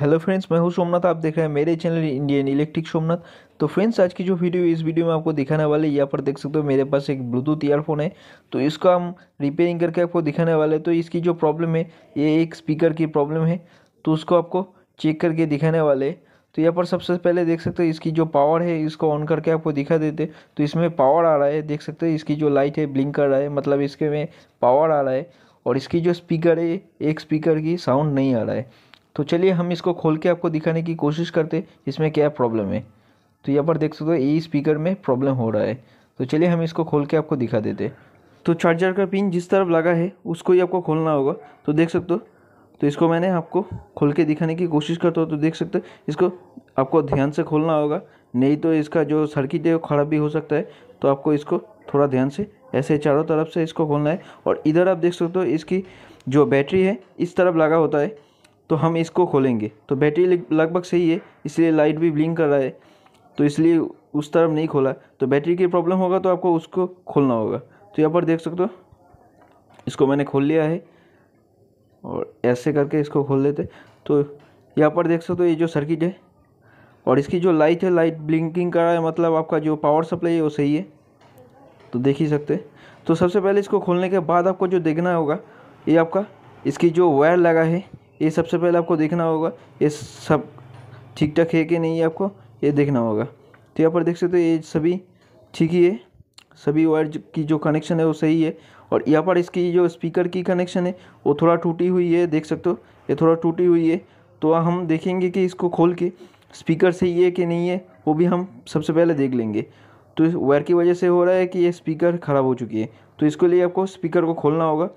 Hello friends, मैं हूं सोमनाथ। आप देख रहे हैं मेरे चैनल इंडियन इलेक्ट्रिक सोमनाथ। तो फ्रेंड्स, आज की जो वीडियो इस वीडियो में आपको दिखाने वाले, यहाँ पर देख सकते हो मेरे पास एक ब्लूटूथ ईयरफोन है। तो इसका हम रिपेयरिंग करके आपको दिखाने वाले हैं। तो इसकी जो प्रॉब्लम है, ये एक स्पीकर की प्रॉब्लम है, तो उसको आपको चेक करके दिखाने वाले हैं। तो यहाँ पर सबसे पहले देख सकते हो इसकी जो पावर है, इसको ऑन करके आपको दिखा देते। तो इसमें पावर आ रहा है, देख सकते हो इसकी जो लाइट है ब्लिंक कर रहा है, मतलब इसके में पावर आ रहा है। और इसकी जो स्पीकर है, एक स्पीकर की साउंड नहीं आ रहा है। तो चलिए हम इसको खोल के आपको दिखाने की कोशिश करते इसमें क्या प्रॉब्लम है। तो यहाँ पर देख सकते हो ये स्पीकर में प्रॉब्लम हो रहा है। तो चलिए हम इसको खोल के आपको दिखा देते। तो चार्जर का पिन जिस तरफ लगा है उसको ही आपको खोलना होगा। तो देख सकते हो, तो इसको मैंने आपको खोल के दिखाने की कोशिश करता हूँ। तो देख सकते हो, इसको आपको ध्यान से खोलना होगा, नहीं तो इसका जो सर्किट है वो ख़राब भी हो सकता है। तो आपको इसको थोड़ा ध्यान से ऐसे चारों तरफ से इसको खोलना है। और इधर आप देख सकते हो इसकी जो बैटरी है इस तरफ लगा होता है, तो हम इसको खोलेंगे। तो बैटरी लगभग सही है, इसलिए लाइट भी ब्लिंक कर रहा है, तो इसलिए उस तरफ नहीं खोला। तो बैटरी की प्रॉब्लम होगा तो आपको उसको खोलना होगा। तो यहाँ पर देख सकते हो इसको मैंने खोल लिया है, और ऐसे करके इसको खोल लेते। तो यहाँ पर देख सकते हो ये जो सर्किट है और इसकी जो लाइट है, लाइट ब्लिंकिंग कर रहा है, मतलब आपका जो पावर सप्लाई है वो सही है। तो देख ही सकते हैं। तो सबसे पहले इसको खोलने के बाद आपको जो देखना होगा, ये आपका इसकी जो वायर लगा है, ये सबसे पहले आपको देखना होगा ये सब ठीक ठाक है कि नहीं, आपको ये देखना होगा। तो यहाँ पर देख सकते हो ये सभी ठीक ही है, सभी वायर की जो कनेक्शन है वो सही है। और यहाँ पर इसकी जो स्पीकर की कनेक्शन है वो थोड़ा टूटी हुई है, देख सकते हो ये थोड़ा टूटी हुई है। तो हम देखेंगे कि इसको खोल के स्पीकर सही है कि नहीं है, वो भी हम सबसे पहले देख लेंगे। तो इस वायर की वजह से हो रहा है कि ये स्पीकर ख़राब हो चुकी है, तो इसके लिए आपको स्पीकर को खोलना होगा।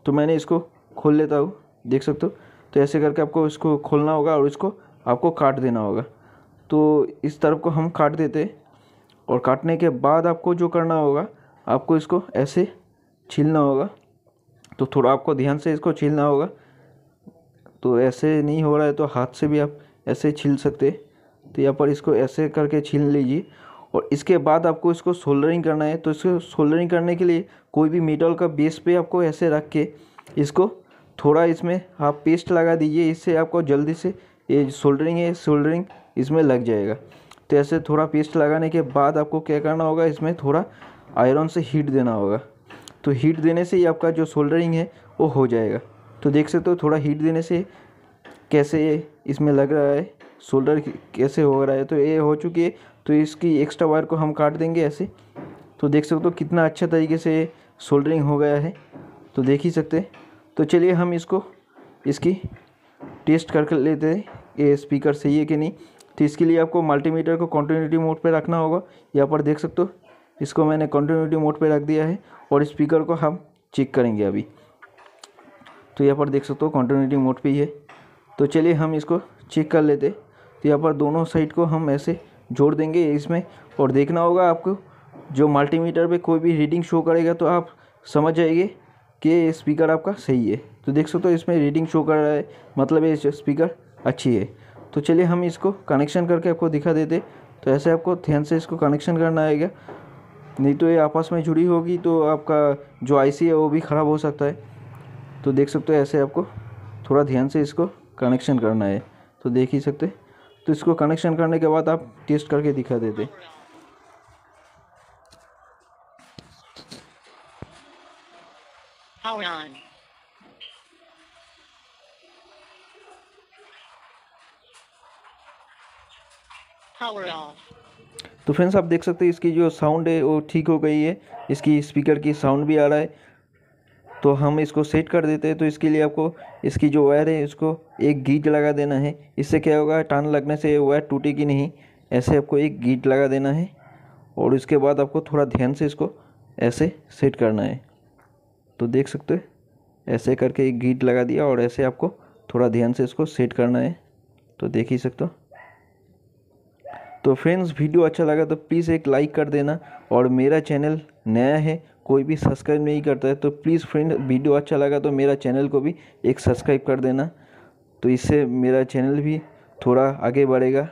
तो मैंने इसको खोल लेता हूँ, देख सकते हो। तो ऐसे करके आपको इसको खोलना होगा और इसको आपको काट देना होगा। तो इस तरफ को हम काट देते हैं, और काटने के बाद आपको जो करना होगा, आपको इसको ऐसे छीलना होगा। तो थोड़ा आपको ध्यान से इसको छीलना होगा। तो ऐसे नहीं हो रहा है तो हाथ से भी आप ऐसे छील सकते हैं। तो यहाँ पर इसको ऐसे करके छील लीजिए। और इसके बाद आपको इसको सोल्डरिंग करना है। तो इसको सोल्डरिंग करने के लिए कोई भी मेटल का बेस पे आपको ऐसे रख के इसको थोड़ा इसमें आप पेस्ट लगा दीजिए। इससे आपको जल्दी से ये सोल्डरिंग इसमें लग जाएगा। तो ऐसे थोड़ा पेस्ट लगाने के बाद आपको क्या करना होगा, इसमें थोड़ा आयरन से हीट देना होगा। तो हीट देने से ही आपका जो सोल्डरिंग है वो हो जाएगा। तो देख सकते हो थोड़ा हीट देने से कैसे इसमें लग रहा है, सोल्डर कैसे हो रहा है। तो ये हो चुकी है। तो इसकी एक्स्ट्रा वायर को हम काट देंगे ऐसे। तो देख सकते हो कितना अच्छा तरीके से सोल्डरिंग हो गया है, तो देख ही सकते हैं। तो चलिए हम इसकी टेस्ट कर लेते हैं ये स्पीकर सही है कि नहीं। तो इसके लिए आपको मल्टीमीटर को कंटिन्यूटी मोड पे रखना होगा। यहाँ पर देख सकते हो इसको मैंने कंटिन्यूटी मोड पे रख दिया है, और स्पीकर को हम चेक करेंगे अभी। तो यहाँ पर देख सकते हो कंटिन्यूटी मोड पे ही है। तो चलिए हम इसको चेक कर लेते। तो यहाँ पर दोनों साइड को हम ऐसे जोड़ देंगे इसमें, और देखना होगा आपको जो मल्टीमीटर पे कोई भी रीडिंग शो करेगा तो आप समझ जाएंगे कि स्पीकर आपका सही है। तो देख सकते हो इसमें रीडिंग शो कर रहा है, मतलब ये स्पीकर अच्छी है। तो चलिए हम इसको कनेक्शन करके आपको दिखा देते। तो ऐसे आपको ध्यान से इसको कनेक्शन करना आएगा, नहीं तो ये आपस में जुड़ी होगी तो आपका जो आईसी है वो भी ख़राब हो सकता है। तो देख सकते हो ऐसे आपको थोड़ा ध्यान से इसको कनेक्शन करना है। तो देख ही सकते। तो इसको कनेक्शन करने के बाद आप टेस्ट करके दिखा देते। Power on. Power off. तो फ्रेंड्स, आप देख सकते हैं इसकी जो साउंड है वो ठीक हो गई है, इसकी स्पीकर की साउंड भी आ रहा है। तो हम इसको सेट कर देते हैं। तो इसके लिए आपको इसकी जो वायर है इसको एक गीट लगा देना है। इससे क्या होगा, टान लगने से वायर टूटेगी नहीं। ऐसे आपको एक गीट लगा देना है, और उसके बाद आपको थोड़ा ध्यान से इसको ऐसे सेट करना है। तो देख सकते हो ऐसे करके एक गीट लगा दिया, और ऐसे आपको थोड़ा ध्यान से इसको सेट करना है। तो देख ही सकते हो। तो फ्रेंड्स, वीडियो अच्छा लगा तो प्लीज़ एक लाइक कर देना। और मेरा चैनल नया है, कोई भी सब्सक्राइब नहीं करता है, तो प्लीज़ फ्रेंड वीडियो अच्छा लगा तो मेरा चैनल को भी एक सब्सक्राइब कर देना। तो इससे मेरा चैनल भी थोड़ा आगे बढ़ेगा।